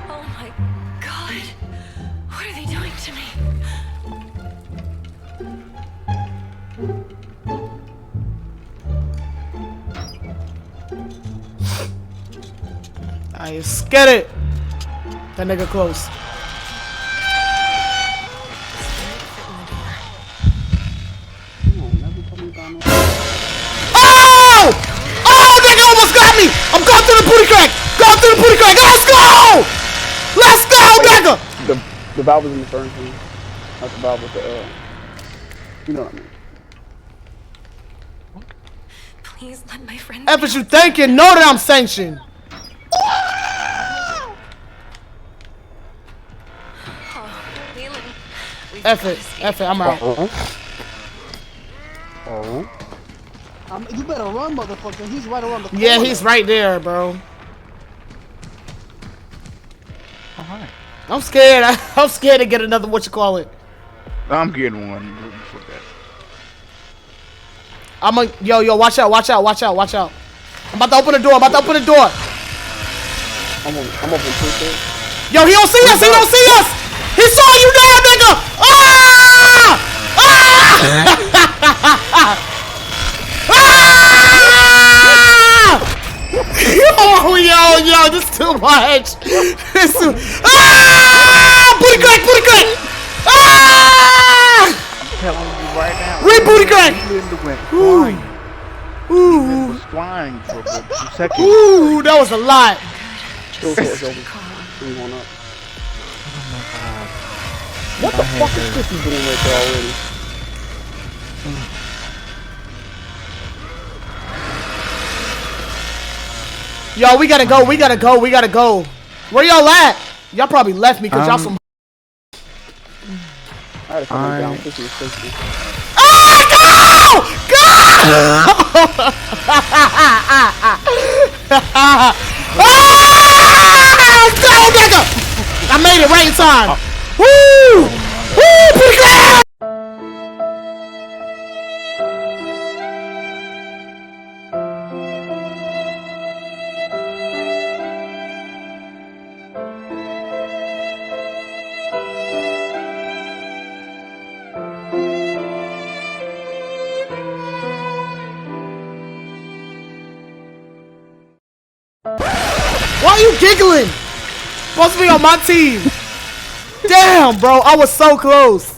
Oh my God. What are they doing to me? Let's get it. That nigga close. Oh! Oh, nigga almost got me! I'm going through the booty crack! Going through the booty crack! Let's go! Let's go, nigga! The valve was in the furnace. Not the valve with the, you know what I mean. Please let my friends. F is you thinking? Know that I'm sanctioned. F it, I'm out. You better run, motherfucker. He's right around the corner. Yeah, he's right there, bro. Alright. I'm scared. I'm scared to get another whatchamacallit. I'm getting one. For that. I'm a yo, watch out. I'm about to open the door. I'm open too. Yo, he don't see us. He saw you now, nigga. Ah! Ah! Oh, yo, this is too much. Ah! Booty crack. Ah! I'm telling you right now. Booty crack. Ooh. Flying for a 2 seconds. Ooh, that was a lot. What the fuck is this doing right there already? Yo, we gotta go. Where y'all at? Y'all probably left me because y'all some. I had to come down 50 or 60. Ah, go! Go, nigga! I made it right in time. Woo! Woo! Pretty good! Why are you giggling? Supposed to be on my team. Damn, bro, I was so close.